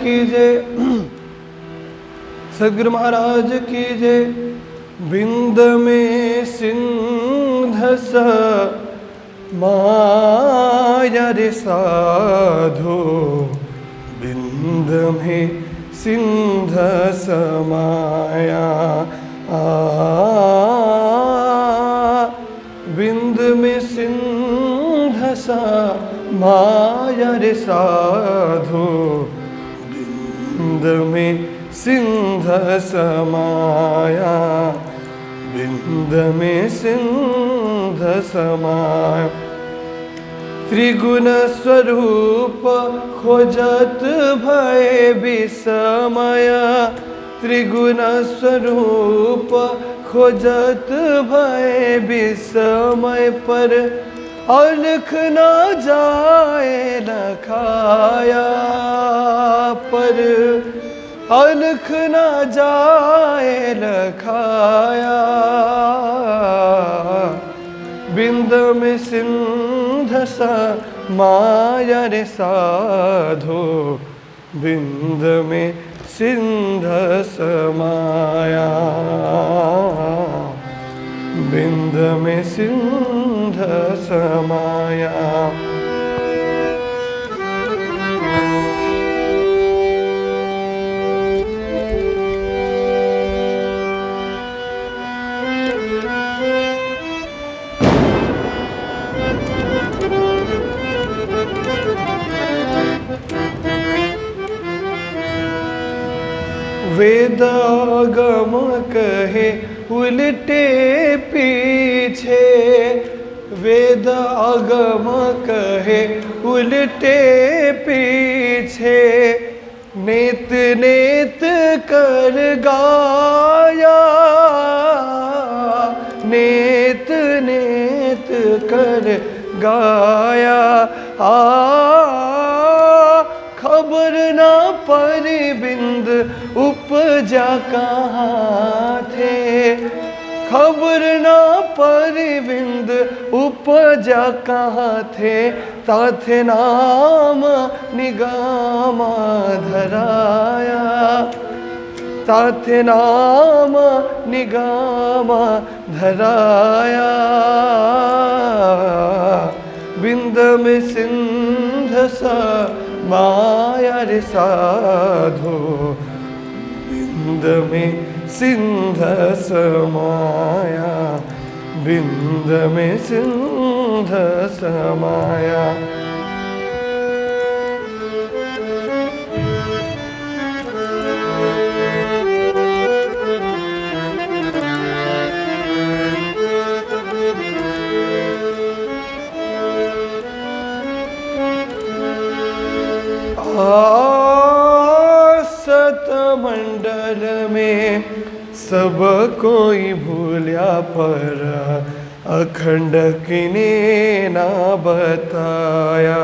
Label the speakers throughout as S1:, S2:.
S1: की जय, सद्गुरु महाराज की जय। बिंद में सिंध माया रे साधो, बिंद में सिंध समाया। बिंद में सिंध माया रे साधो, बिंद में सिंध समाया। बिंद में सिंध समाया। त्रिगुण स्वरूप खोजत भय विस्मय, त्रिगुण स्वरूप खोजत भय विस्मय। पर अलख न जाए लखाया, पर अलख न जाए लखाया। बिंद में सिंध माया रे साधो, बिंद में सिंध समाया। बिंद में सिंध समाया। वेद आगम कहे उल्टे पीछे, वेद आगम कहे उल्टे पीछे। नेत नेत कर गाया, नेत नेत कर गाया। खबर ना परी बिंद उपजा कहाँ थे, खबर ना परी बिंद उपजा कहाँ थे। ताथे नाम निगम धराया, ताथे नाम निगम धराया। बिंद में सिंध माया रे साधो, बिंद में सिंध समाया। बिंद में सिंध समाया। सतमंडल में सब कोई भूलिया, पर अखंड किने ना बताया।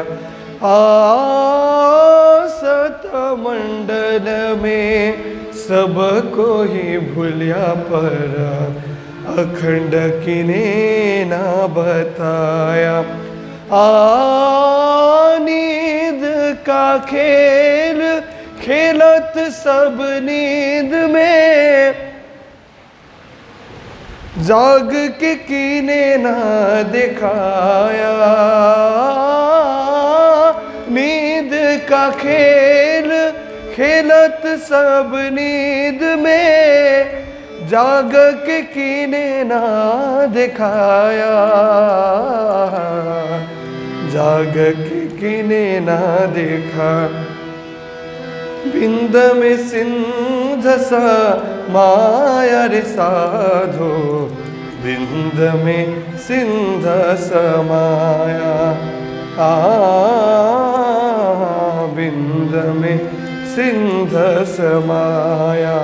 S1: सतमंडल में सब कोई भूलिया, पर अखंड किने ना बताया। नींद का खेल खेलत सब नींद में, जाग के कीने ना दिखाया। नींद का खेल खेलत सब नींद में, जाग के कीने ना दिखाया। जाग के कीने ना देखा। बिंद में सिंध माया रे साधो, बिंद में सिंध समाया। बिंद में सिंध समाया।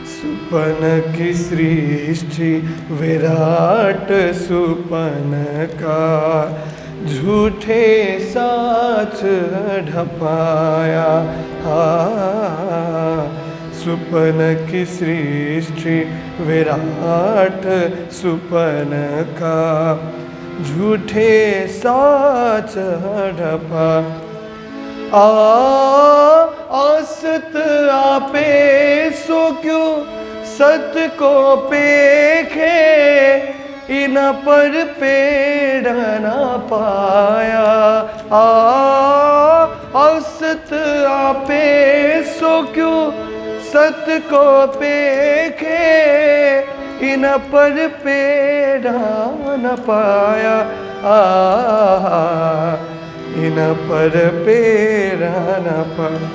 S1: सुपन की सृष्टि विराट सुपन का, झूठे साच ढपाया। सुपन की सृष्टि विराट सुपन का, झूठे साच ढपा असत आपे सो क्यों सत को पेखे, इन पर पेड़ न पाया। असत आपे सो क्यों सत को पेखे, इन पर पेड़ न पाया। इन पर पेड़ न पाया।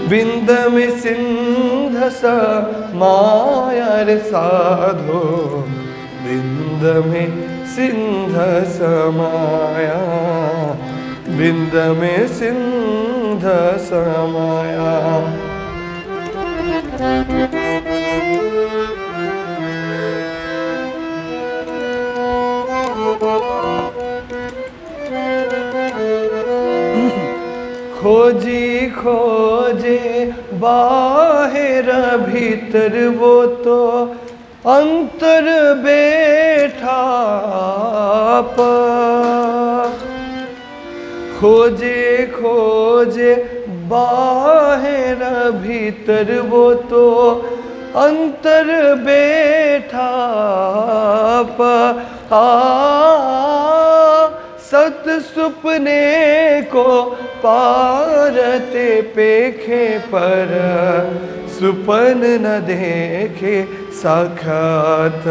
S1: बिंद में सिंध समाया रे साधो, बिंद में सिंध समाया, बिंद में सिंध समाया। खोजी खोजे बाहर भीतर वो तो अंतर बैठा पा। खोजे खोजे बाहर भीतर वो तो अंतर बैठा पा। सत सुपने को पारते पेखे पर, सुपन न देखे साक्षात।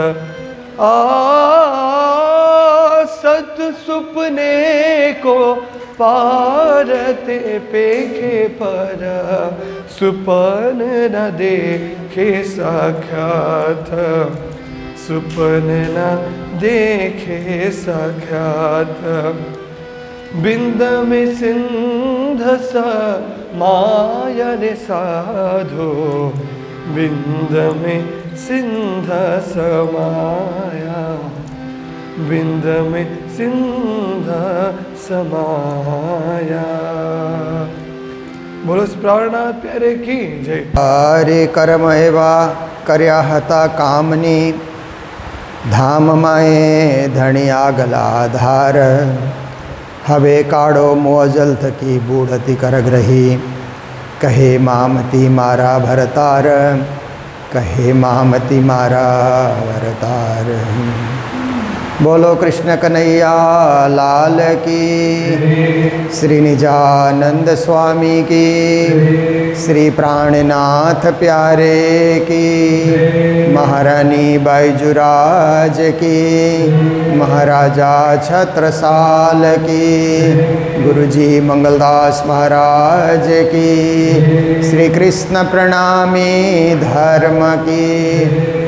S1: सत सुपने को पारते पेखे पर, सुपन न देखे साक्षात। सुपन न देखे साक्षात। बिंद में सिंध समाया रे साधो, बिंद में सिंध समाया, बिंद में सिंध समाया। बोलो प्राणनाथ प्यारे की जय।
S2: हरे कर्म एवा कर्या हता कामनी, धाम माए धनिया गलाधार। हवे काड़ो मोजल थकी बूढ़ती कर ग्रही, कहे मामती मारा भरतार, कहे मामती मारा भरतार। बोलो कृष्ण कन्हैया लाल की, श्री निजानंद स्वामी की, श्री प्राणनाथ प्यारे की, महारानी बाईजुराज की, महाराजा छत्रसाल की, गुरुजी मंगलदास महाराज की, श्री कृष्ण प्रणामी धर्म की,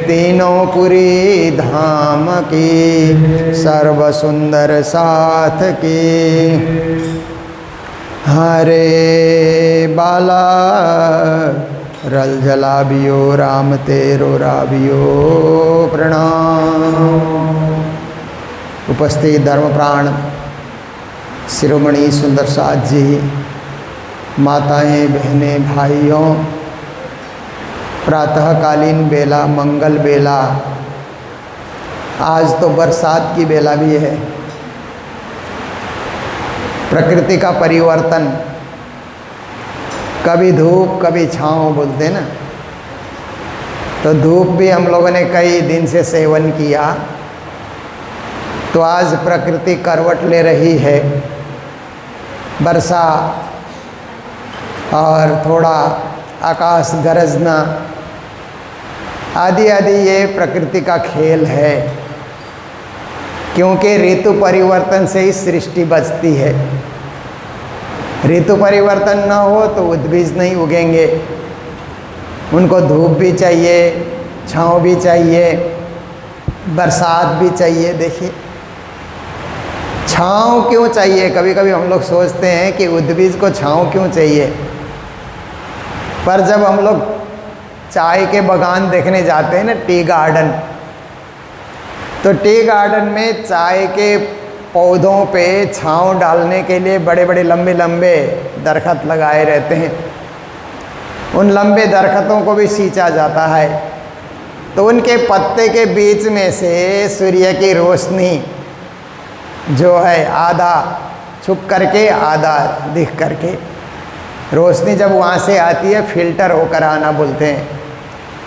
S2: तीनों पुरी धाम की, सर्व सुंदर साथ की। हरे बाला रल जलाबियो राम तेरो राबियो प्रणाम। उपस्थित धर्मप्राण शिरोमणि सुंदर साथ जी, माताएं बहनें भाइयों, प्रातःकालीन बेला मंगल बेला, आज तो बरसात की बेला भी है। प्रकृति का परिवर्तन, कभी धूप कभी छाँव बोलते ना, तो धूप भी हम लोगों ने कई दिन से सेवन किया, तो आज प्रकृति करवट ले रही है। वर्षा और थोड़ा आकाश गरजना आदि आदि ये प्रकृति का खेल है, क्योंकि ऋतु परिवर्तन से ही सृष्टि बचती है। ऋतु परिवर्तन न हो तो उद्भिज नहीं उगेंगे, उनको धूप भी चाहिए, छाँव भी चाहिए, बरसात भी चाहिए। देखिए छाँव क्यों चाहिए, कभी कभी हम लोग सोचते हैं कि उद्भिज को छाँव क्यों चाहिए, पर जब हम लोग चाय के बागान देखने जाते हैं ना, टी गार्डन, तो टी गार्डन में चाय के पौधों पे छांव डालने के लिए बड़े बड़े लंबे लंबे दरख्त लगाए रहते हैं। उन लंबे दरख्तों को भी सींचा जाता है, तो उनके पत्ते के बीच में से सूर्य की रोशनी जो है आधा छुप करके आधा दिख करके, रोशनी जब वहाँ से आती है फिल्टर होकर आना बोलते हैं।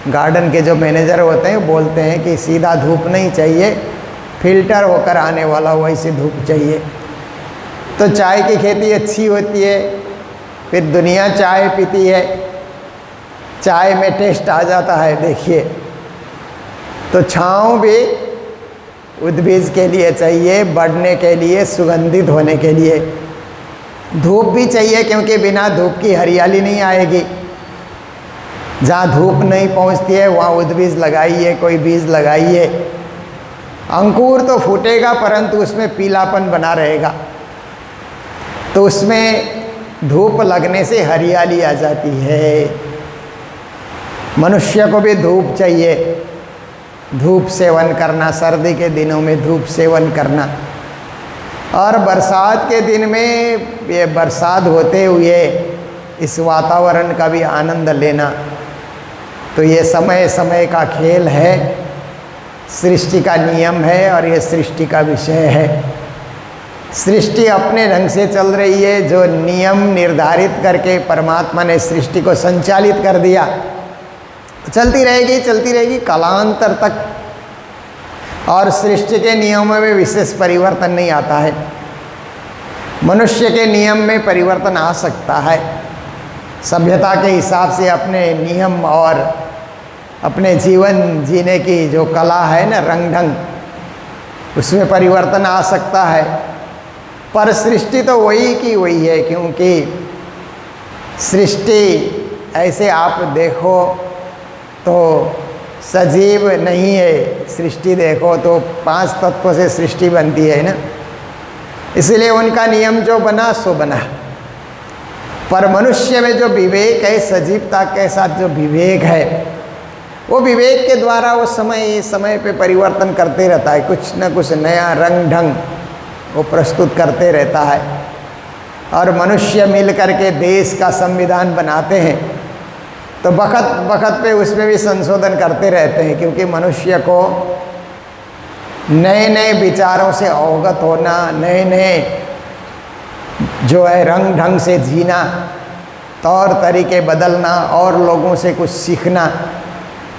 S2: गार्डन के जो मैनेजर होते हैं बोलते हैं कि सीधा धूप नहीं चाहिए, फिल्टर होकर आने वाला वैसे धूप चाहिए। तो चाय की खेती अच्छी होती है, फिर दुनिया चाय पीती है, चाय में टेस्ट आ जाता है। देखिए, तो छाँव भी उद्भिज के लिए चाहिए, बढ़ने के लिए, सुगंधित होने के लिए। धूप भी चाहिए, क्योंकि बिना धूप की हरियाली नहीं आएगी। जहाँ धूप नहीं पहुँचती है वहाँ उद्भिज लगाइए, कोई बीज लगाइए, अंकुर तो फूटेगा परंतु उसमें पीलापन बना रहेगा। तो उसमें धूप लगने से हरियाली आ जाती है। मनुष्य को भी धूप चाहिए, धूप सेवन करना, सर्दी के दिनों में धूप सेवन करना, और बरसात के दिन में ये बरसात होते हुए इस वातावरण का भी आनंद लेना। तो ये समय समय का खेल है, सृष्टि का नियम है और ये सृष्टि का विषय है। सृष्टि अपने ढंग से चल रही है, जो नियम निर्धारित करके परमात्मा ने सृष्टि को संचालित कर दिया, चलती रहेगी कालांतर तक। और सृष्टि के नियमों में विशेष परिवर्तन नहीं आता है। मनुष्य के नियम में परिवर्तन आ सकता है, सभ्यता के हिसाब से अपने नियम और अपने जीवन जीने की जो कला है ना, रंग ढंग, उसमें परिवर्तन आ सकता है। पर सृष्टि तो वही की वही है, क्योंकि सृष्टि ऐसे आप देखो तो सजीव नहीं है। सृष्टि देखो तो 5 तत्वों से सृष्टि बनती है ना, इसलिए उनका नियम जो बना सो बना। पर मनुष्य में जो विवेक है, सजीवता के साथ जो विवेक है, वो विवेक के द्वारा वो समय पे परिवर्तन करते रहता है, कुछ न कुछ नया रंग ढंग वो प्रस्तुत करते रहता है। और मनुष्य मिल करके देश का संविधान बनाते हैं, तो वक्त पे उसमें भी संशोधन करते रहते हैं, क्योंकि मनुष्य को नए नए विचारों से अवगत होना, नए नए जो है रंग ढंग से जीना, तौर तरीके बदलना और लोगों से कुछ सीखना,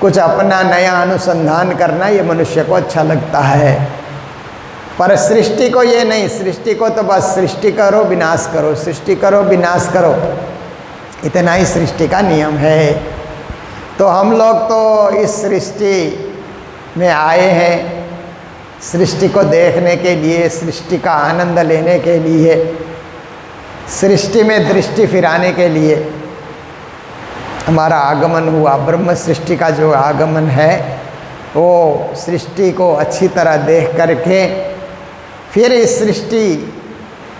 S2: कुछ अपना नया अनुसंधान करना, ये मनुष्य को अच्छा लगता है। पर सृष्टि को ये नहीं, सृष्टि को तो बस सृष्टि करो विनाश करो, सृष्टि करो विनाश करो, इतना ही सृष्टि का नियम है। तो हम लोग तो इस सृष्टि में आए हैं सृष्टि को देखने के लिए, सृष्टि का आनंद लेने के लिए, सृष्टि में दृष्टि फिराने के लिए हमारा आगमन हुआ। ब्रह्म सृष्टि का जो आगमन है वो सृष्टि को अच्छी तरह देख करके फिर इस सृष्टि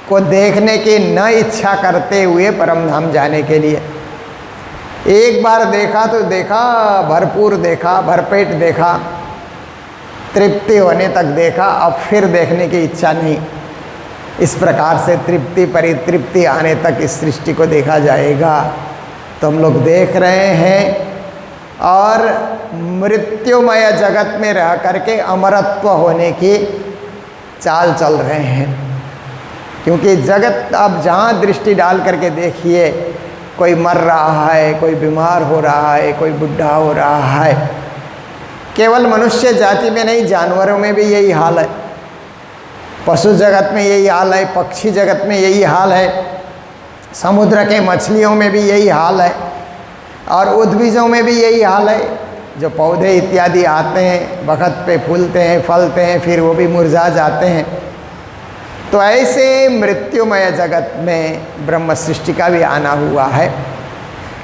S2: को देखने की न इच्छा करते हुए परम धाम जाने के लिए। एक बार देखा तो देखा, भरपूर देखा, भरपेट देखा, तृप्ति होने तक देखा, अब फिर देखने की इच्छा नहीं। इस प्रकार से तृप्ति परितृप्ति आने तक इस सृष्टि को देखा जाएगा। तो हम लोग देख रहे हैं और मृत्युमय जगत में रह करके अमरत्व होने की चाल चल रहे हैं। क्योंकि जगत अब जहाँ दृष्टि डाल करके देखिए, कोई मर रहा है, कोई बीमार हो रहा है, कोई बुढ़ा हो रहा है। केवल मनुष्य जाति में नहीं, जानवरों में भी यही हाल है, पशु जगत में यही हाल है, पक्षी जगत में यही हाल है, समुद्र के मछलियों में भी यही हाल है, और उद्भिजों में भी यही हाल है। जो पौधे इत्यादि आते हैं, वक्त पे फूलते हैं, फलते हैं, फिर वो भी मुरझा जाते हैं। तो ऐसे मृत्युमय जगत में ब्रह्म सृष्टि का भी आना हुआ है।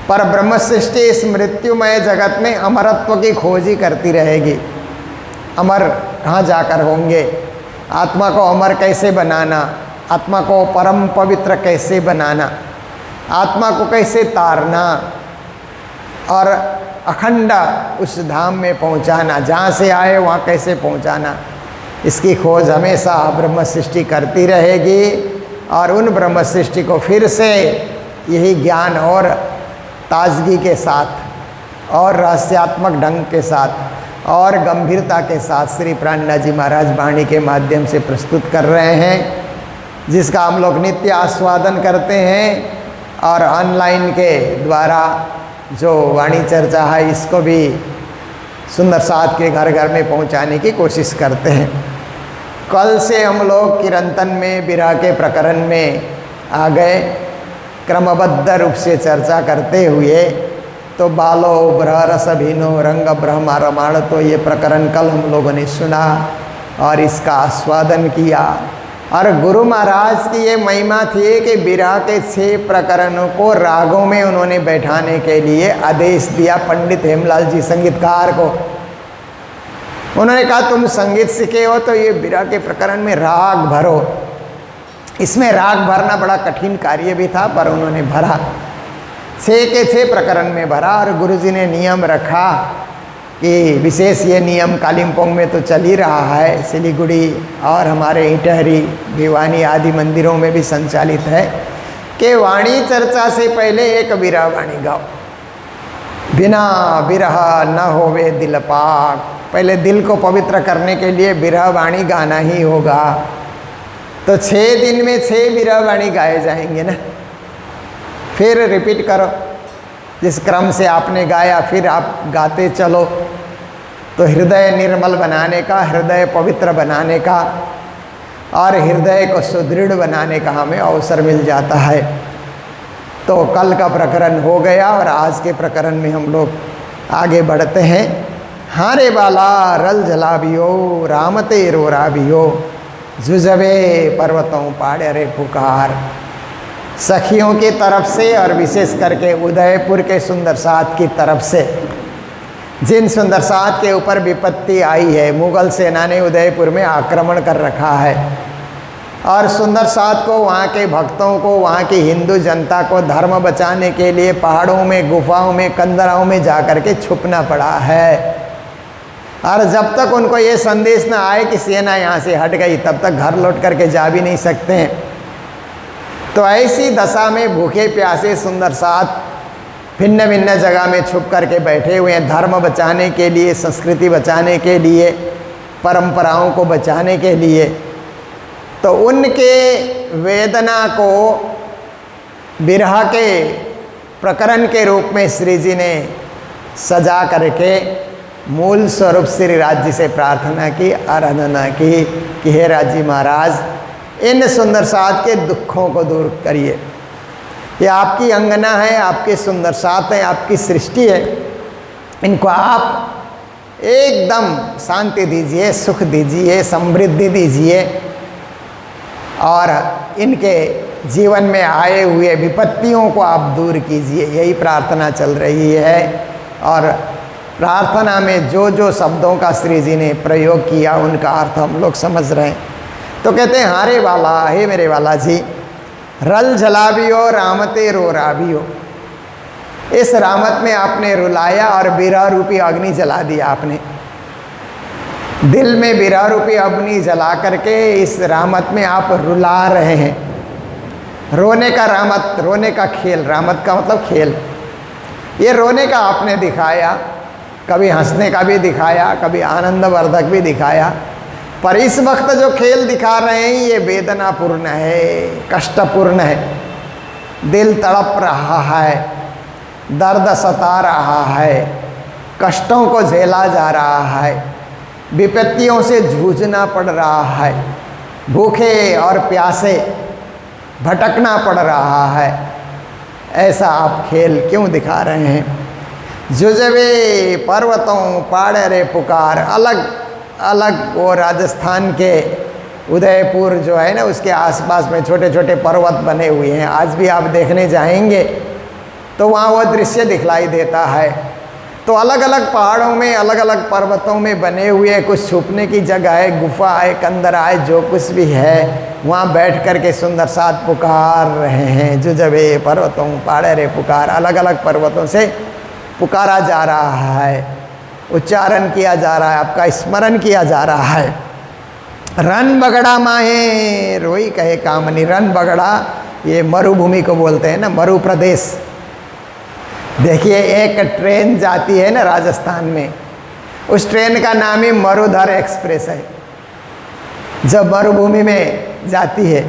S2: पर ब्रह्म सृष्टि इस मृत्युमय जगत में अमरत्व की खोज ही करती रहेगी। अमर कहाँ जाकर होंगे, आत्मा को अमर कैसे बनाना, आत्मा को परम पवित्र कैसे बनाना, आत्मा को कैसे तारना और अखंड उस धाम में पहुंचाना, जहाँ से आए वहाँ कैसे पहुंचाना, इसकी खोज हमेशा ब्रह्म सृष्टि करती रहेगी। और उन ब्रह्म सृष्टि को फिर से यही ज्ञान और ताजगी के साथ और रहस्यात्मक ढंग के साथ और गंभीरता के साथ श्री प्राणनाथ जी महाराज वाणी के माध्यम से प्रस्तुत कर रहे हैं, जिसका हम लोग नित्य आस्वादन करते हैं और ऑनलाइन के द्वारा जो वाणी चर्चा है इसको भी सुंदर साथ के घर घर में पहुंचाने की कोशिश करते हैं। कल से हम लोग किरंतन में विरह के प्रकरण में आ गए, क्रमबद्ध रूप से चर्चा करते हुए। तो बालो ब्रह रस भीनो रंग ब्रह्मा रमाण, तो ये प्रकरण कल हम लोगों ने सुना और इसका आस्वादन किया। और गुरु महाराज की ये महिमा थी कि विरह के 6 प्रकरणों को रागों में उन्होंने बैठाने के लिए आदेश दिया पंडित हेमलाल जी संगीतकार को। उन्होंने कहा तुम संगीत सीखे हो तो ये विरह के प्रकरण में राग भरो। इसमें राग भरना बड़ा कठिन कार्य भी था, पर उन्होंने भरा, 6 के 6 प्रकरण में भरा। और गुरुजी ने नियम रखा कि विशेष ये नियम कालिम्पोंग में तो चल ही रहा है, सिलीगुड़ी और हमारे इटहरी भिवानी आदि मंदिरों में भी संचालित है कि वाणी चर्चा से पहले एक विरह वाणी गाओ। बिना विरह न होवे दिल पाक, पहले दिल को पवित्र करने के लिए विरह वाणी गाना ही होगा। तो 6 दिन में 6 विरह वाणी गाए जाएंगे ना। फिर रिपीट करो, जिस क्रम से आपने गाया फिर आप गाते चलो, तो हृदय निर्मल बनाने का, हृदय पवित्र बनाने का और हृदय को सुदृढ़ बनाने का हमें अवसर मिल जाता है। तो कल का प्रकरण हो गया और आज के प्रकरण में हम लोग आगे बढ़ते हैं। हारे बाला रल जलाबियो रामते रोराबियो, जुजबे पर्वतों पाड़े रे पुकार। सखियों की तरफ से और विशेष करके उदयपुर के सुंदर साथ की तरफ से, जिन सुंदर साथ के ऊपर विपत्ति आई है, मुगल सेना ने उदयपुर में आक्रमण कर रखा है और सुंदर साथ को, वहाँ के भक्तों को, वहाँ की हिंदू जनता को धर्म बचाने के लिए पहाड़ों में, गुफाओं में, कंदराओं में जा कर के छुपना पड़ा है। और जब तक उनको ये संदेश न आए कि सेना यहाँ से हट गई, तब तक घर लौट करके जा भी नहीं सकते हैं। तो ऐसी दशा में भूखे प्यासे सुंदर साथ भिन्न भिन्न जगह में छुप करके बैठे हुए हैं, धर्म बचाने के लिए, संस्कृति बचाने के लिए, परंपराओं को बचाने के लिए। तो उनके वेदना को विरह के प्रकरण के रूप में श्री जी ने सजा करके मूल स्वरूप श्री राज जी से प्रार्थना की, आराधना की कि हे राज जी महाराज, इन सुंदर साथ के दुखों को दूर करिए। ये आपकी अंगना है, आपके सुंदर साथ है, आपकी सृष्टि है, इनको आप एकदम शांति दीजिए, सुख दीजिए, समृद्धि दीजिए और इनके जीवन में आए हुए विपत्तियों को आप दूर कीजिए। यही प्रार्थना चल रही है। और प्रार्थना में जो जो शब्दों का श्री जी ने प्रयोग किया उनका अर्थ हम लोग समझ रहे हैं। तो कहते हैं, हारे वाला, हे मेरे वाला जी, रल जलाबियो रामते रो राबियो। इस रामत में आपने रुलाया और विरह रूपी अग्नि जला दिया। आपने दिल में विरह रूपी अग्नि जला करके इस रामत में आप रुला रहे हैं। रोने का रामत, रोने का खेल, रामत का मतलब खेल। ये रोने का आपने दिखाया, कभी हंसने का भी दिखाया, कभी आनंदवर्धक भी दिखाया, पर इस वक्त जो खेल दिखा रहे हैं ये वेदनापूर्ण है, कष्टपूर्ण है। दिल तड़प रहा है, दर्द सता रहा है, कष्टों को झेला जा रहा है, विपत्तियों से जूझना पड़ रहा है, भूखे और प्यासे भटकना पड़ रहा है। ऐसा आप खेल क्यों दिखा रहे हैं? जुजबे पर्वतों पाड़े रे पुकार। अलग अलग वो राजस्थान के उदयपुर जो है ना, उसके आसपास में छोटे छोटे पर्वत बने हुए हैं। आज भी आप देखने जाएंगे तो वहाँ वो दृश्य दिखलाई देता है। तो अलग अलग पहाड़ों में, अलग अलग पर्वतों में बने हुए कुछ छुपने की जगह है, गुफा है, कंदरा है, जो कुछ भी है, वहाँ बैठ कर के सुंदर साथ पुकार रहे हैं। जुजबे पर्वतों पाड़े रे पुकार। अलग अलग पर्वतों से पुकारा जा रहा है, उच्चारण किया जा रहा है, आपका स्मरण किया जा रहा है। रन बगड़ा माहे रोई कहे कामनी। रन बगड़ा ये मरुभूमि को बोलते हैं ना, मरु प्रदेश। देखिए एक ट्रेन जाती है ना राजस्थान में, उस ट्रेन का नाम ही मरुधर एक्सप्रेस है। जब मरुभूमि में जाती है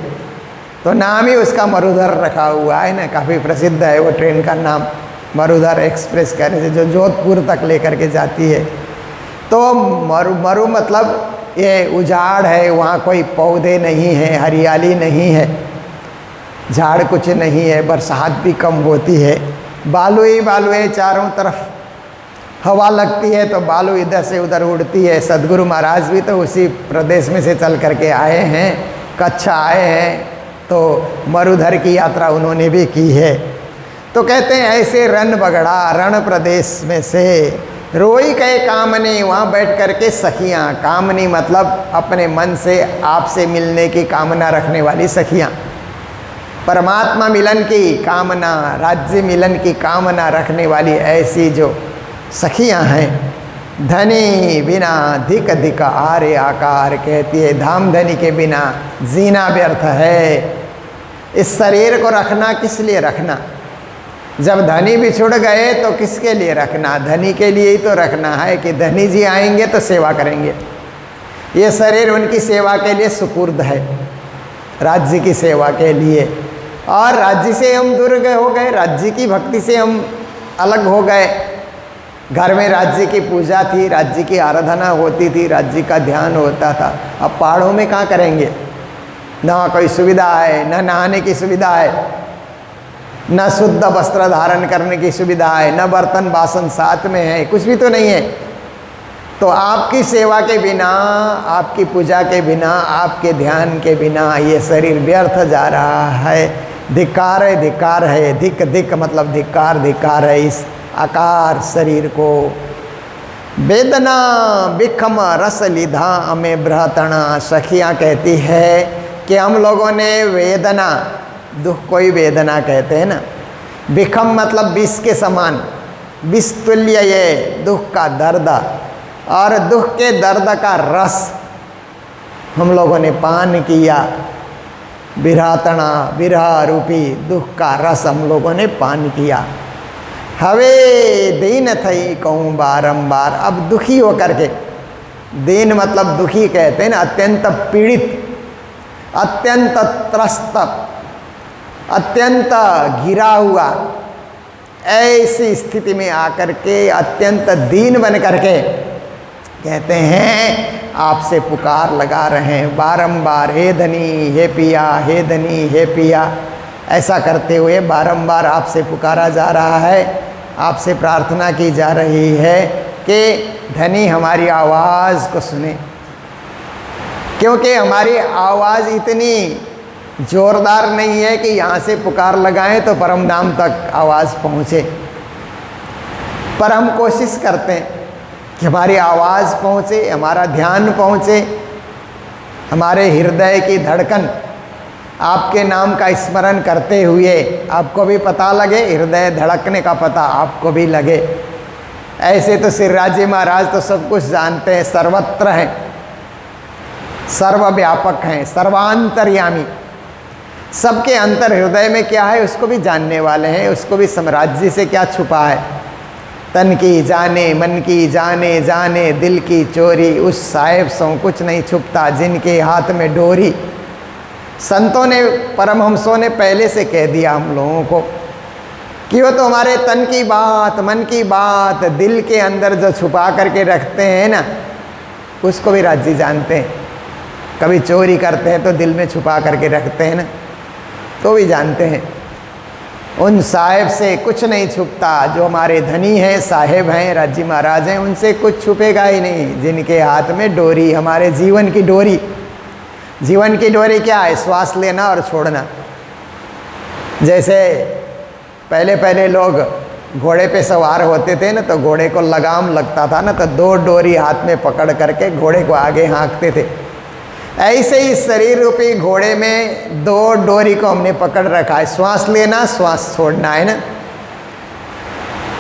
S2: तो नाम ही उसका मरुधर रखा हुआ है ना, काफ़ी प्रसिद्ध है वो ट्रेन का नाम मरुधर एक्सप्रेस कहने से, जो जोधपुर तक लेकर के जाती है। तो मरु मतलब ये उजाड़ है, वहाँ कोई पौधे नहीं हैं, हरियाली नहीं है, झाड़ कुछ नहीं है, बरसात भी कम होती है, बालू ही बालू है चारों तरफ, हवा लगती है तो बालू इधर से उधर उड़ती है। सदगुरु महाराज भी तो उसी प्रदेश में से चल करके आए हैं, कच्छ आए हैं, तो मरुधर की यात्रा उन्होंने भी की है। तो कहते हैं ऐसे रण बगड़ा, रण प्रदेश में से रोई कहे कामनी, वहाँ बैठ करके सखियाँ, कामनी मतलब अपने मन से आपसे मिलने की कामना रखने वाली सखियाँ, परमात्मा मिलन की कामना, राज्य मिलन की कामना रखने वाली ऐसी जो सखियाँ हैं। धनी बिना धिक धिक आर्य आकार, कहती है धाम धनी के बिना जीना व्यर्थ है। इस शरीर को रखना किस लिए रखना, जब धनी बिछुड़ गए तो किसके लिए रखना, धनी के लिए ही तो रखना है कि धनी जी आएंगे तो सेवा करेंगे। ये शरीर उनकी सेवा के लिए सुपुर्द है, राज्य की सेवा के लिए। और राज्य से हम दूर हो गए, राज्य की भक्ति से हम अलग हो गए। घर में राज्य की पूजा थी, राज्य की आराधना होती थी, राज्य का ध्यान होता था। अब पहाड़ों में कहाँ करेंगे, ना कोई सुविधा है, न नहाने की सुविधा है, न शुद्ध वस्त्र धारण करने की सुविधा है, न बर्तन बासन साथ में है, कुछ भी तो नहीं है। तो आपकी सेवा के बिना, आपकी पूजा के बिना, आपके ध्यान के बिना ये शरीर व्यर्थ जा रहा है। धिक्कार है, धिक्कार है, धिक धिक मतलब धिक्कार, धिक्कार है इस आकार शरीर को। वेदना बिखम रस लिधा हमें बृहतणा, सखियाँ कहती है कि हम लोगों ने वेदना, दुख को ही वेदना कहते हैं ना, बिखम मतलब विष के समान, विष तुल्य ये दुख का दर्द, और दुख के दर्द का रस हम लोगों ने पान किया। विरहतणा, विरह रूपी दुख का रस हम लोगों ने पान किया। हवे दीन थई कहूँ बारंबार, अब दुखी होकर के, दीन मतलब दुखी कहते हैं ना, अत्यंत पीड़ित, अत्यंत त्रस्त, अत्यंत घिरा हुआ, ऐसी स्थिति में आकर के अत्यंत दीन बन करके कहते हैं आपसे पुकार लगा रहे हैं बारंबार, हे धनी हे पिया, हे धनी हे पिया। ऐसा करते हुए बारंबार आपसे पुकारा जा रहा है, आपसे प्रार्थना की जा रही है कि धनी हमारी आवाज़ को सुने, क्योंकि हमारी आवाज़ इतनी जोरदार नहीं है कि यहाँ से पुकार लगाएं तो परम धाम तक आवाज़ पहुँचे। पर हम कोशिश करते हैं कि हमारी आवाज़ पहुँचे, हमारा ध्यान पहुँचे, हमारे हृदय की धड़कन आपके नाम का स्मरण करते हुए आपको भी पता लगे, हृदय धड़कने का पता आपको भी लगे। ऐसे तो सिर्राजी महाराज तो सब कुछ जानते हैं, सर्वत्र हैं, सर्वव्यापक हैं, सर्वांतर्यामी, सबके अंतर हृदय में क्या है उसको भी जानने वाले हैं, उसको भी साम्राज्य से क्या छुपा है। तन की जाने, मन की जाने, जाने दिल की चोरी, उस साहेब सो कुछ नहीं छुपता जिनके हाथ में डोरी। संतों ने, परमहंसों ने पहले से कह दिया हम लोगों को कि वो तो हमारे तन की बात, मन की बात, दिल के अंदर जो छुपा करके रखते हैं ना, उसको भी राज्य जानते हैं। कभी चोरी करते हैं तो दिल में छुपा करके रखते हैं ना, तो भी जानते हैं। उन साहेब से कुछ नहीं छुपता, जो हमारे धनी हैं, साहेब हैं, राज्य महाराज हैं, उनसे कुछ छुपेगा ही नहीं। जिनके हाथ में डोरी, हमारे जीवन की डोरी। जीवन की डोरी क्या है? श्वास लेना और छोड़ना। जैसे पहले पहले लोग घोड़े पे सवार होते थे ना, तो घोड़े को लगाम लगता था ना, तो दो डोरी हाथ में पकड़ करके घोड़े को आगे हाँकते थे। ऐसे ही शरीर रूपी घोड़े में दो डोरी को हमने पकड़ रखा है, श्वास लेना, श्वास छोड़ना, है ना।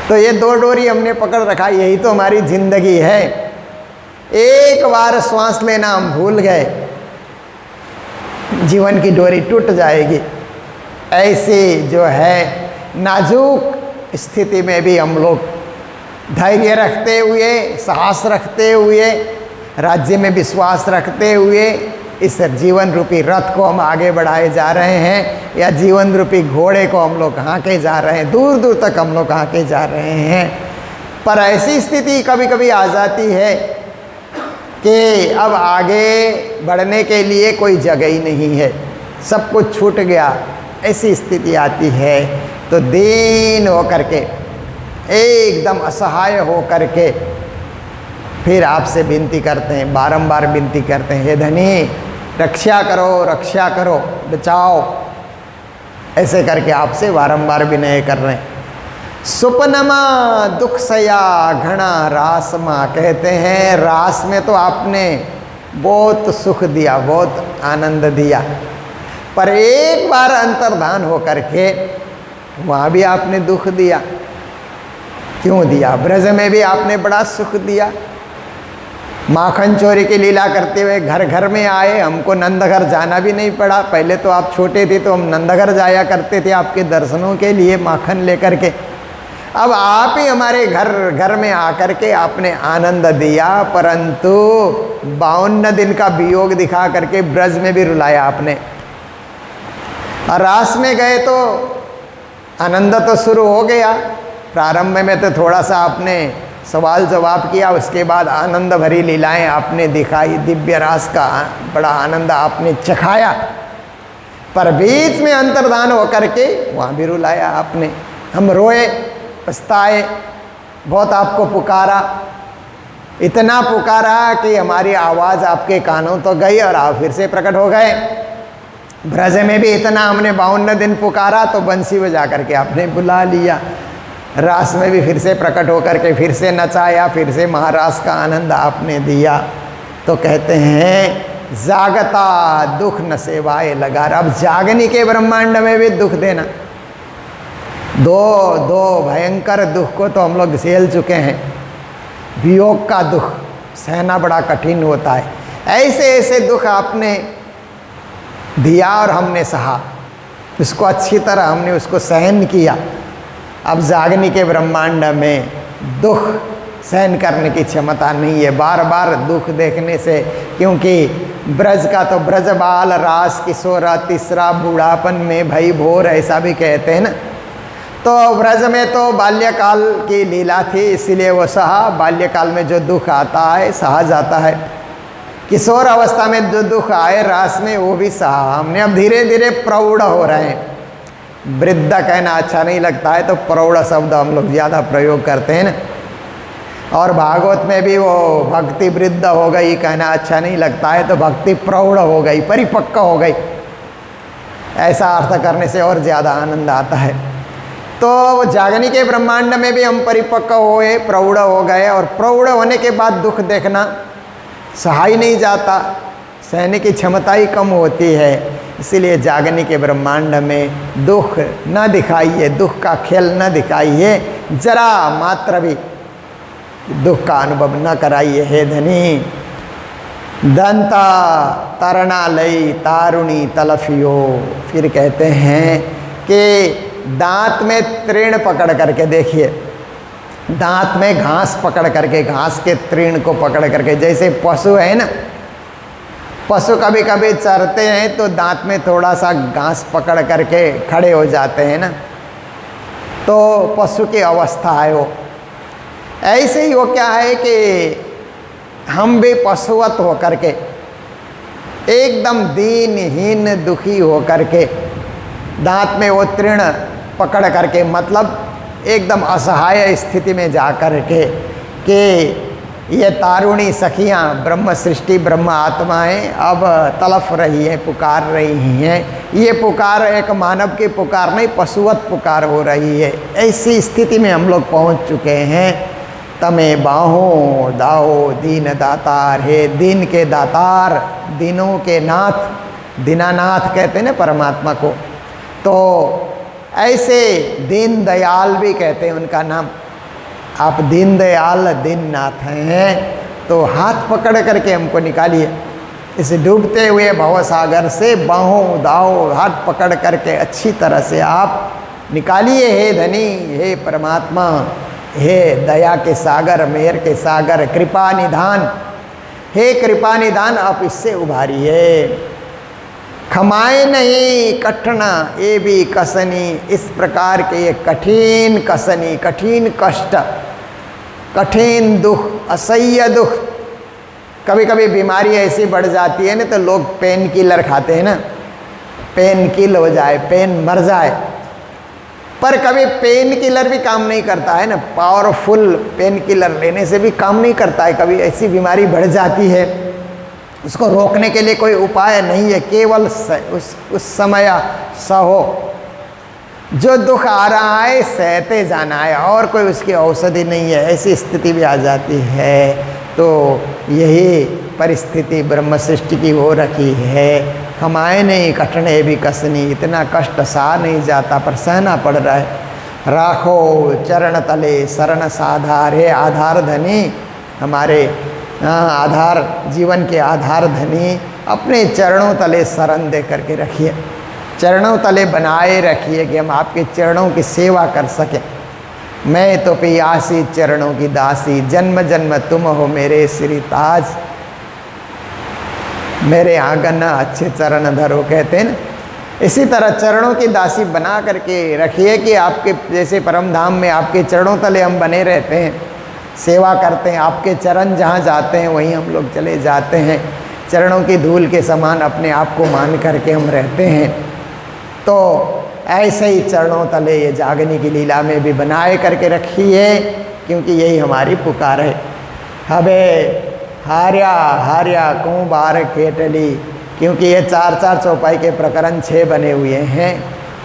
S2: तो ये दो डोरी हमने पकड़ रखा है, यही तो हमारी जिंदगी है। एक बार श्वास लेना हम भूल गए, जीवन की डोरी टूट जाएगी। ऐसे जो है नाजुक स्थिति में भी हम लोग धैर्य रखते हुए, साहस रखते हुए, राज्य में विश्वास रखते हुए इस जीवन रूपी रथ को हम आगे बढ़ाए जा रहे हैं, या जीवन रूपी घोड़े को हम लोग हाँके जा रहे हैं, दूर दूर तक हम लोग हाँके जा रहे हैं। पर ऐसी स्थिति कभी कभी आ जाती है कि अब आगे बढ़ने के लिए कोई जगह ही नहीं है, सब कुछ छूट गया, ऐसी स्थिति आती है तो दीन होकर के, एकदम असहाय होकर के फिर आपसे विनती करते हैं, बारंबार विनती करते हैं, हे धनी रक्षा करो, रक्षा करो, बचाओ। ऐसे करके आपसे बारंबार विनय कर रहे हैं। सुपनमा दुख सया घना रासमा, कहते हैं रास में तो आपने बहुत सुख दिया, बहुत आनंद दिया, पर एक बार अंतर्धान होकर के वहाँ भी आपने दुख दिया। क्यों दिया? ब्रज में भी आपने बड़ा सुख दिया, माखन चोरी की लीला करते हुए घर घर में आए, हमको नंदघर जाना भी नहीं पड़ा। पहले तो आप छोटे थे तो हम नंदघर जाया करते थे आपके दर्शनों के लिए माखन लेकर के। अब आप ही हमारे घर घर में आकर के आपने आनंद दिया, परंतु 52 दिन का वियोग दिखा करके ब्रज में भी रुलाया आपने। और रास में गए तो आनंद तो शुरू हो गया, प्रारंभ में तो थोड़ा सा आपने सवाल जवाब किया, उसके बाद आनंद भरी लीलाएं आपने दिखाई, दिव्य रास का बड़ा आनंद आपने चखाया, पर बीच में अंतर्धान होकर के वहाँ भी रुलाया आपने। हम रोए, पछताए, बहुत आपको पुकारा, इतना पुकारा कि हमारी आवाज़ आपके कानों तो गई और आप फिर से प्रकट हो गए। ब्रज में भी इतना हमने 52 दिन पुकारा तो बंसी बजा करके आपने बुला लिया। रास में भी फिर से प्रकट होकर के फिर से नचाया, फिर से महारास का आनंद आपने दिया। तो कहते हैं जागता दुख न सेवाए लगा। अब जागनी के ब्रह्मांड में भी दुख देना, दो भयंकर दुख को तो हम लोग झेल चुके हैं। वियोग का दुख सहना बड़ा कठिन होता है, ऐसे ऐसे दुख आपने दिया और हमने सहा, उसको अच्छी तरह हमने उसको सहन किया। अब जागनी के ब्रह्मांड में दुख सहन करने की क्षमता नहीं है, बार बार दुख देखने से, क्योंकि ब्रज का तो ब्रज बाल रास किशोरा तीसरा बूढ़ापन में भई भोर, ऐसा भी कहते हैं ना। तो ब्रज में तो बाल्यकाल की लीला थी, इसीलिए वो सहा। बाल्यकाल में जो दुख आता है सहा जाता है, किशोर अवस्था में जो दुख आए रास में वो भी सहा हमने। अब धीरे धीरे प्रौढ़ हो रहे हैं, वृद्ध कहना अच्छा नहीं लगता है तो प्रौढ़ शब्द हम लोग ज़्यादा प्रयोग करते हैं ना। और भागवत में भी वो भक्ति वृद्ध हो गई कहना अच्छा नहीं लगता है तो भक्ति प्रौढ़ हो गई, परिपक्व हो गई, ऐसा अर्थ करने से और ज़्यादा आनंद आता है। तो जागनी के ब्रह्मांड में भी हम परिपक्व हुए, प्रौढ़ हो गए, और प्रौढ़ होने के बाद दुख देखना सहाय नहीं जाता, सहने की क्षमता ही कम होती है। इसीलिए जागनी के ब्रह्मांड में दुख न दिखाइए, दुख का खेल न दिखाइए, जरा मात्र भी दुख का अनुभव न कराइए। हे धनी दंता तरना लई तारुणी तलफियो। फिर कहते हैं कि दांत में तृण पकड़ करके, देखिए दांत में घास पकड़ करके, घास के तृण को पकड़ करके, जैसे पशु है ना, पशु कभी कभी चरते हैं तो दांत में थोड़ा सा घास पकड़ करके खड़े हो जाते हैं ना, तो पशु की अवस्था है वो। ऐसे ही वो क्या है कि हम भी पशुवत होकर के, एकदम दीनहीन दुखी होकर के, दांत में वो तृण पकड़ करके, मतलब एकदम असहाय स्थिति में जा कर के कि ये तारुणी सखियाँ ब्रह्म सृष्टि ब्रह्म आत्माएं अब तड़फ रही हैं, पुकार रही हैं। ये पुकार एक मानव की पुकार नहीं, पशुवत पुकार हो रही है। ऐसी स्थिति में हम लोग पहुँच चुके हैं। तमे बाहों दाओ दीन दातार, हे दीन के दातार, दीनों के नाथ, दीनानाथ कहते हैं ना परमात्मा को। तो ऐसे दीन दयाल भी कहते हैं उनका नाम। आप दीन दयाल दीननाथ हैं, तो हाथ पकड़ करके हमको निकालिए इस डूबते हुए भवसागर से। बाहों दाओ हाथ पकड़ करके अच्छी तरह से आप निकालिए हे धनी, हे परमात्मा, हे दया के सागर, मेहर के सागर, कृपा निधान, हे कृपा निधान, आप इससे उभारिए। खमाए नहीं कठना ये भी कसनी, इस प्रकार के ये कठिन कसनी, कठिन कष्ट, कठिन दुख, असह्य दुख। कभी कभी बीमारी ऐसी बढ़ जाती है ना तो लोग पेन किलर खाते हैं ना, पेन किल हो जाए, पेन मर जाए। पर कभी पेन किलर भी काम नहीं करता है ना, पावरफुल पेन किलर लेने से भी काम नहीं करता है। कभी ऐसी बीमारी बढ़ जाती है, उसको रोकने के लिए कोई उपाय नहीं है, केवल उस समय सहो। जो दुख आ रहा है सहते जाना है, और कोई उसकी औषधि नहीं है, ऐसी स्थिति भी आ जाती है। तो यही परिस्थिति ब्रह्म सृष्टि की हो रखी है। खमाए नहीं कठने भी कसनी, इतना कष्ट सहा नहीं जाता पर सहना पड़ रहा है। राखो चरण तले शरण साधार, हे आधार धनी, हमारे आधार, जीवन के आधार धनी, अपने चरणों तले शरण दे करके रखिए, चरणों तले बनाए रखिए कि हम आपके चरणों की सेवा कर सकें। मैं तो पियासी चरणों की दासी, जन्म जन्म तुम हो मेरे श्री ताज, मेरे आंगन अच्छे चरण धरो, कहते हैं ना। इसी तरह चरणों की दासी बना करके रखिए कि आपके जैसे परम धाम में आपके चरणों तले हम बने रहते हैं, सेवा करते हैं, आपके चरण जहाँ जाते हैं वहीं हम लोग चले जाते हैं। चरणों की धूल के समान अपने आप को मान करके हम रहते हैं। तो ऐसे ही चरणों तले ये जागने की लीला में भी बनाए करके रखिए, क्योंकि यही हमारी पुकार है। हबे हार्या हार्या को बार केटली, क्योंकि ये 4-4 चौपाई के प्रकरण 6 बने हुए हैं।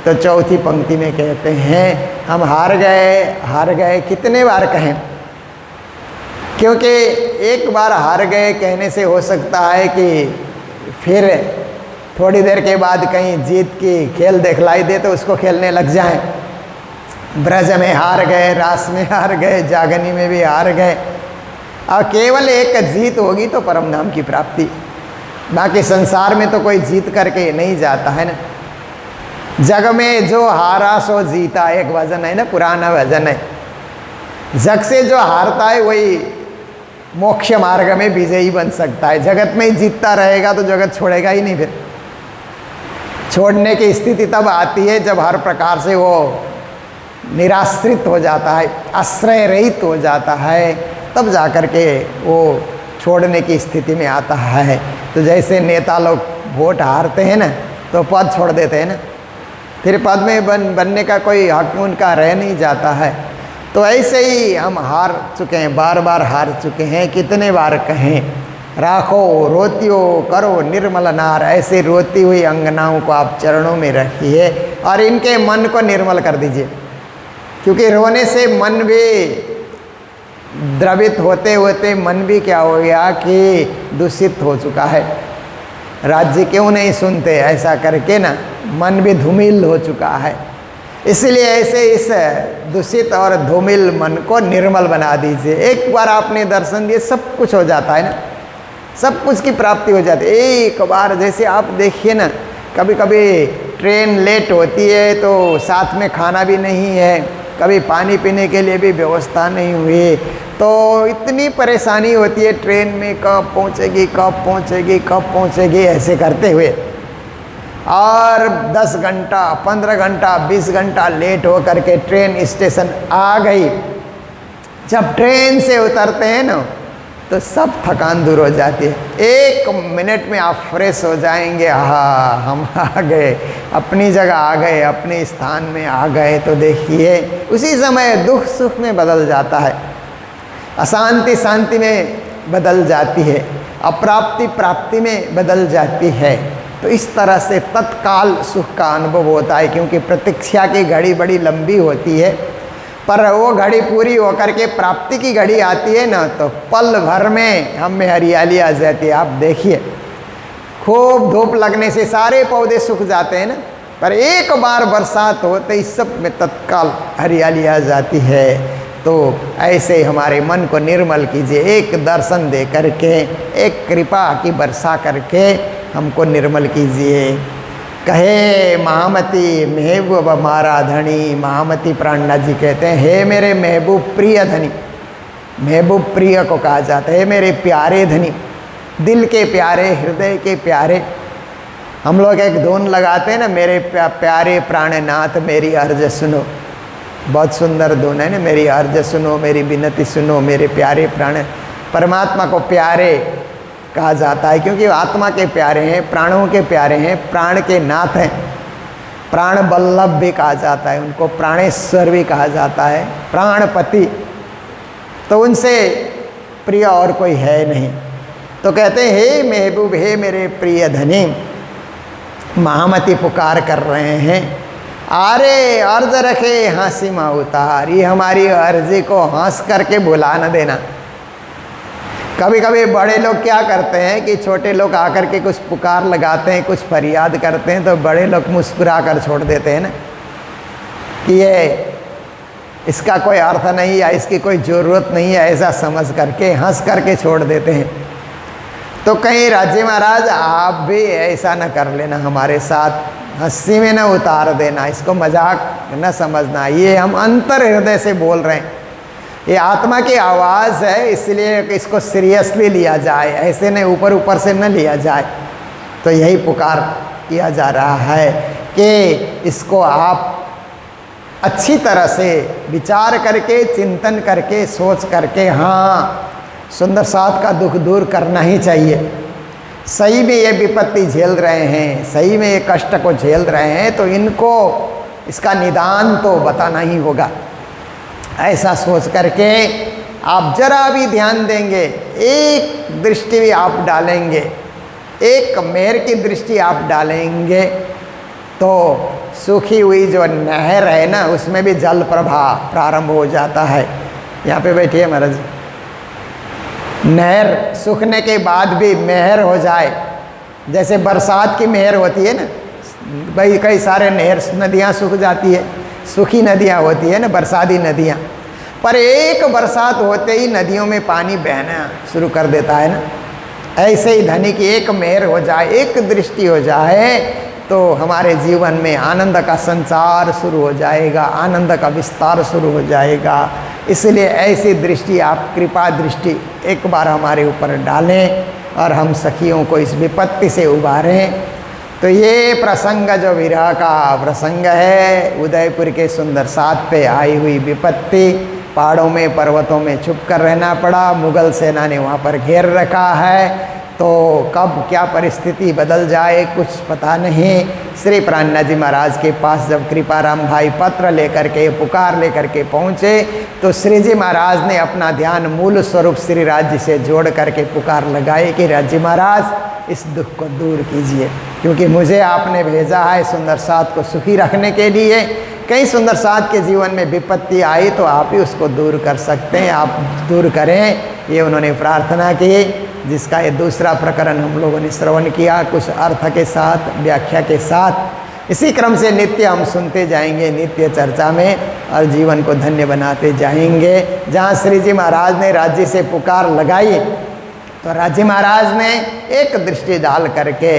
S2: तो चौथी पंक्ति में कहते हैं हम हार गए, कितने बार कहें? क्योंकि एक बार हार गए कहने से हो सकता है कि फिर थोड़ी देर के बाद कहीं जीत की खेल दिखलाई दे तो उसको खेलने लग जाएं। ब्रज में हार गए, रास में हार गए, जागनी में भी हार गए। और केवल एक जीत होगी तो परम धाम की प्राप्ति, बाकी संसार में तो कोई जीत करके नहीं जाता है ना। जग में जो हारा सो जीता, एक भजन है ना, पुराना भजन है। जग से जो हारता है वही मोक्ष मार्ग में विजयी बन सकता है। जगत में ही जीतता रहेगा तो जगत छोड़ेगा ही नहीं। फिर छोड़ने की स्थिति तब आती है जब हर प्रकार से वो निराश्रित हो जाता है, आश्रय रहित हो जाता है, तब जाकर के वो छोड़ने की स्थिति में आता है। तो जैसे नेता लोग वोट हारते हैं ना तो पद छोड़ देते हैं ना, फिर पद में बनने का कोई हक उनका रह नहीं जाता है। तो ऐसे ही हम हार चुके हैं, बार बार हार चुके हैं, कितने बार कहें। राखो रोतियो करो निर्मल नार, ऐसे रोती हुई अंगनाओं को आप चरणों में रखिए और इनके मन को निर्मल कर दीजिए, क्योंकि रोने से मन भी द्रवित होते होते मन भी क्या हो गया कि दूषित हो चुका है। राज्य क्यों नहीं सुनते, ऐसा करके ना मन भी धूमिल हो चुका है। इसलिए ऐसे इस दूषित और धूमिल मन को निर्मल बना दीजिए। एक बार आपने दर्शन दिए सब कुछ हो जाता है ना, सब कुछ की प्राप्ति हो जाती है एक बार। जैसे आप देखिए ना, कभी कभी ट्रेन लेट होती है तो साथ में खाना भी नहीं है, कभी पानी पीने के लिए भी व्यवस्था नहीं हुई, तो इतनी परेशानी होती है ट्रेन में, कब पहुंचेगी कब पहुंचेगी कब पहुंचेगी ऐसे करते हुए। और 10 घंटा 15 घंटा 20 घंटा लेट हो करके ट्रेन स्टेशन आ गई। जब ट्रेन से उतरते हैं ना तो सब थकान दूर हो जाती है। 1 मिनट में आप फ्रेश हो जाएंगे, हाँ हम आ गए, अपनी जगह आ गए, अपने स्थान में आ गए। तो देखिए उसी समय दुख सुख में बदल जाता है, अशांति शांति में बदल जाती है, अप्राप्ति प्राप्ति में बदल जाती है। तो इस तरह से तत्काल सुख का अनुभव होता है, क्योंकि प्रतीक्षा की घड़ी बड़ी लंबी होती है, पर वो घड़ी पूरी होकर के प्राप्ति की घड़ी आती है ना तो पल भर में हम में हरियाली आ जाती है। आप देखिए खूब धूप लगने से सारे पौधे सूख जाते हैं ना, पर एक बार बरसात हो तो इस सब में तत्काल हरियाली आ जाती है। तो ऐसे हमारे मन को निर्मल कीजिए, एक दर्शन दे करके, एक कृपा की वर्षा करके हमको निर्मल कीजिए। कहे महामती महबूब हमारा धनी। महामती प्राणनाथ जी कहते हैं, हे मेरे महबूब प्रिय धनी, महबूब प्रिय को कहा जाता है, हे मेरे प्यारे धनी, दिल के प्यारे, हृदय के प्यारे। हम लोग एक धुन लगाते हैं ना, मेरे प्यारे प्राणनाथ मेरी अर्ज सुनो, बहुत सुंदर धुन है ना, मेरी अर्ज सुनो, मेरी विनती सुनो, मेरे प्यारे प्राण। परमात्मा को प्यारे कहा जाता है क्योंकि आत्मा के प्यारे हैं, प्राणों के प्यारे हैं, प्राण के नाथ हैं। प्राण बल्लभ भी कहा जाता है उनको, प्राणेश्वर भी कहा जाता है, प्राणपति। तो उनसे प्रिय और कोई है नहीं। तो कहते हैं, हे महबूब, हे मेरे प्रिय धनी, महामती पुकार कर रहे हैं, अरे अर्ज रखे हंसी माँ उतार। ये हमारी अर्जी को हंस करके भुला न देना। कभी कभी बड़े लोग क्या करते हैं कि छोटे लोग आकर के कुछ पुकार लगाते हैं, कुछ फरियाद करते हैं, तो बड़े लोग मुस्कुरा कर छोड़ देते हैं ना, कि ये इसका कोई अर्थ नहीं है, इसकी कोई ज़रूरत नहीं है, ऐसा समझ करके हंस करके छोड़ देते हैं। तो कहीं राज्य महाराज आप भी ऐसा न कर लेना, हमारे साथ हंसी में न उतार देना, इसको मजाक न समझना। ये हम अंतर हृदय से बोल रहे हैं, ये आत्मा की आवाज़ है, इसलिए इसको सीरियसली लिया जाए, ऐसे नहीं ऊपर ऊपर से न लिया जाए। तो यही पुकार किया जा रहा है कि इसको आप अच्छी तरह से विचार करके, चिंतन करके, सोच करके, हाँ सुंदर साथ का दुख दूर करना ही चाहिए। सही में ये विपत्ति झेल रहे हैं, सही में ये कष्ट को झेल रहे हैं, तो इनको इसका निदान तो बताना ही होगा। ऐसा सोच करके आप जरा भी ध्यान देंगे, एक दृष्टि भी आप डालेंगे, एक मेहर की दृष्टि आप डालेंगे, तो सूखी हुई जो नहर है ना, उसमें भी जल प्रवाह प्रारंभ हो जाता है। यहाँ पे बैठिए महाराज। नहर सूखने के बाद भी मेहर हो जाए, जैसे बरसात की मेहर होती है ना भाई, कई सारे नहर नदियाँ सूख जाती है, सूखी नदियाँ होती है ना, बरसाती नदियाँ, पर एक बरसात होते ही नदियों में पानी बहना शुरू कर देता है ना। ऐसे ही धनी की एक मेहर हो जाए, एक दृष्टि हो जाए, तो हमारे जीवन में आनंद का संचार शुरू हो जाएगा, आनंद का विस्तार शुरू हो जाएगा। इसलिए ऐसी दृष्टि आप कृपा दृष्टि एक बार हमारे ऊपर डालें और हम सखियों को इस विपत्ति से उबारें। तो ये प्रसंग जो विरह का प्रसंग है, उदयपुर के सुंदर साथ पे आई हुई विपत्ति, पहाड़ों में पर्वतों में छुप कर रहना पड़ा, मुगल सेना ने वहाँ पर घेर रखा है, तो कब क्या परिस्थिति बदल जाए कुछ पता नहीं। श्री प्राणनाथ जी महाराज के पास जब कृपाराम भाई पत्र लेकर के, पुकार लेकर के पहुँचे, तो श्री जी महाराज ने अपना ध्यान मूल स्वरूप श्री राज जी से जोड़ करके पुकार लगाई कि राज्य महाराज इस दुख को दूर कीजिए, क्योंकि मुझे आपने भेजा है सुंदर साथ को सुखी रखने के लिए। कई सुंदर साथ के जीवन में विपत्ति आई तो आप ही उसको दूर कर सकते हैं, आप दूर करें, ये उन्होंने प्रार्थना की, जिसका ये दूसरा प्रकरण हम लोगों ने श्रवण किया, कुछ अर्थ के साथ, व्याख्या के साथ। इसी क्रम से नित्य हम सुनते जाएंगे, नित्य चर्चा में, और जीवन को धन्य बनाते जाएंगे। जहाँ श्री जी महाराज ने राज्य से पुकार लगाई, तो राज्य महाराज ने एक दृष्टि डाल करके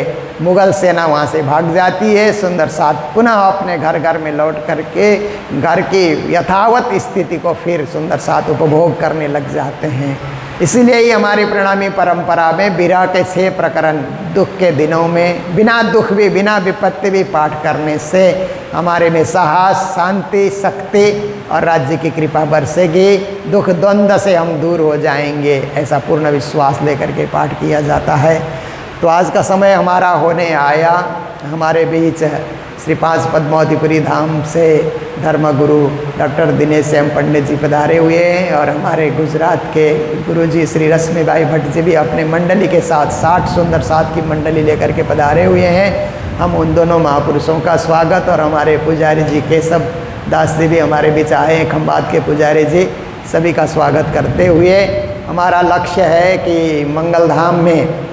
S2: मुगल सेना वहाँ से भाग जाती है। सुंदर साथ पुनः अपने घर घर में लौट करके घर की यथावत स्थिति को फिर सुंदर साथ उपभोग करने लग जाते हैं। इसीलिए ही हमारी प्रणामी परंपरा में विरह के 6 प्रकरण दुख के दिनों में बिना दुख भी, बिना विपत्ति भी पाठ करने से हमारे में साहस, शांति, शक्ति और राज्य की कृपा बरसेगी, दुख द्वंद्व से हम दूर हो जाएंगे, ऐसा पूर्ण विश्वास लेकर के पाठ किया जाता है। तो आज का समय हमारा होने आया। हमारे बीच श्री 5 पद्मावतीपुरी धाम से धर्मगुरु डॉक्टर दिनेश श्याम पंडित जी पधारे हुए हैं, और हमारे गुजरात के गुरुजी श्री रश्मिभाई भट्ट जी भी अपने मंडली के साथ 60 सुंदर साथ की मंडली लेकर के पधारे हुए हैं। हम उन दोनों महापुरुषों का स्वागत, और हमारे पुजारी जी केशव दास जी भी हमारे बीच आए हैं, खंबात के पुजारी जी, सभी का स्वागत करते हुए हमारा लक्ष्य है कि मंगलधाम में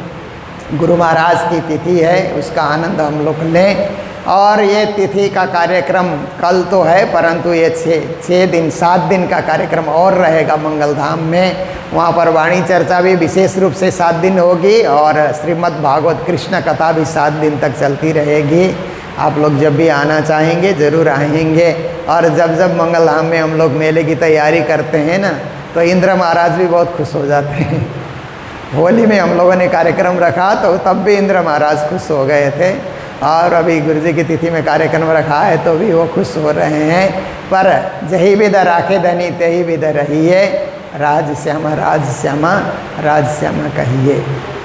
S2: गुरु महाराज की तिथि है, उसका आनंद हम लोग लें। और ये तिथि का कार्यक्रम कल तो है, परंतु ये 7 दिन का कार्यक्रम और रहेगा मंगलधाम में। वहाँ पर वाणी चर्चा भी विशेष रूप से 7 दिन होगी, और श्रीमद् भागवत कृष्ण कथा भी 7 दिन तक चलती रहेगी। आप लोग जब भी आना चाहेंगे ज़रूर आएंगे। और जब जब मंगल धाम में हम लोग मेले की तैयारी करते हैं ना, तो इंद्र महाराज भी बहुत खुश हो जाते हैं। होली में हम लोगों ने कार्यक्रम रखा तो तब भी इंद्र महाराज खुश हो गए थे, और अभी गुरु जी की तिथि में कार्यक्रम रखा है तो भी वो खुश हो रहे हैं। पर जही विध राखे धनी तही विध रहिए, राज श्यामा राज श्यामा राज श्यामा कहिए।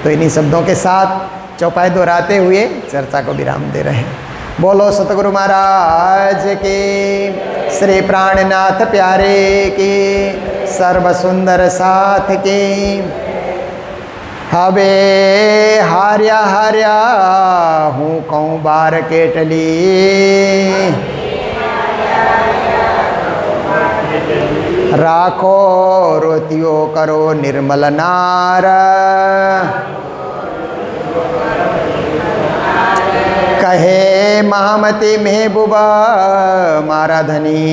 S2: तो इन्हीं शब्दों के साथ चौपाई दोहराते हुए चर्चा को विराम दे रहे हैं। बोलो सतगुरु महाराज की, श्री प्राणनाथ प्यारे की, सर्व सुंदर साथ की। हवे हार्या हार्या हूँ कहूँ बार केटली, राखो रोतियो करो निर्मल नार, कहे महामती महबूबा मारा धनी।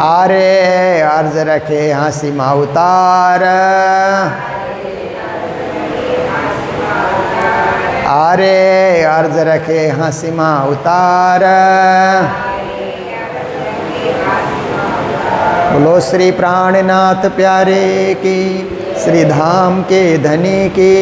S2: आरे अर्ज रखे हंसी माँ उतार, आरे अर्ज रखे हंसी माँ उतार। बोलो श्री प्राणनाथ प्यारे की, श्री धाम के धनी की।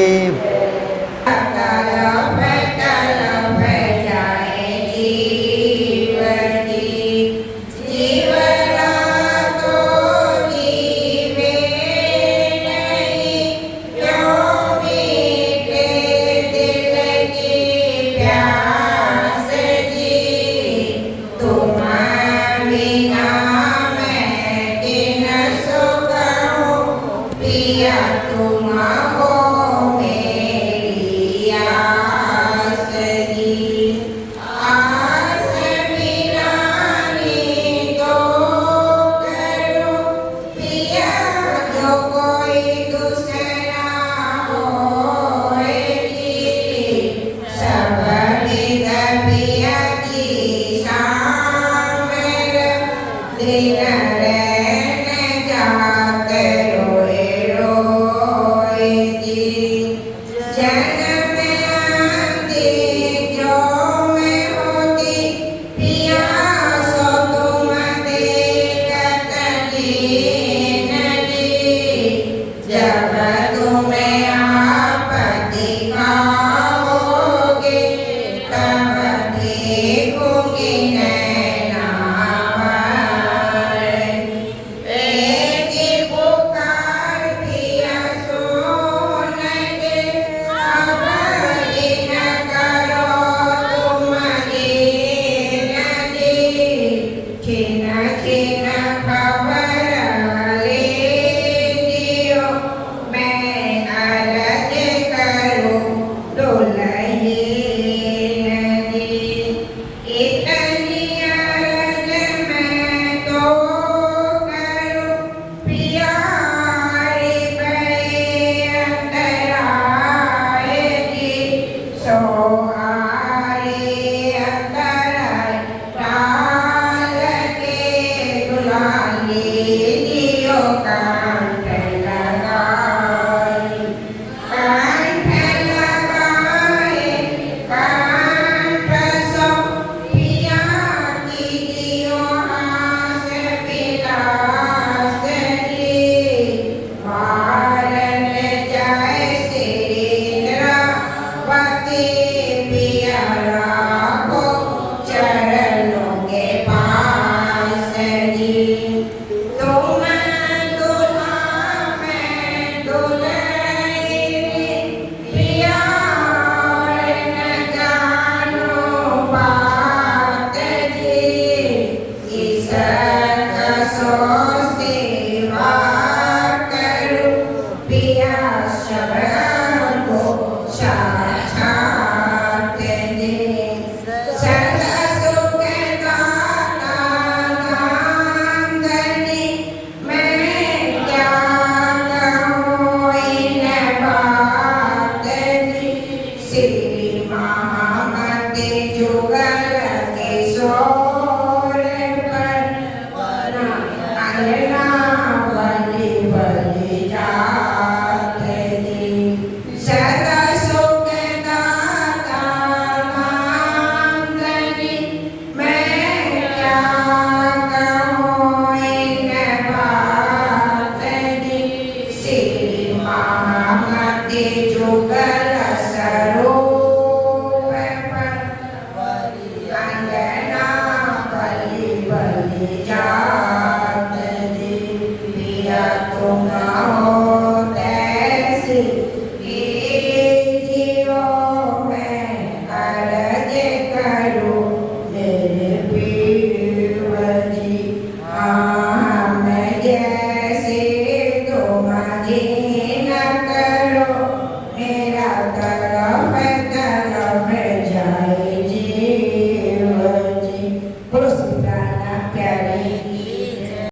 S3: जब तुम्हें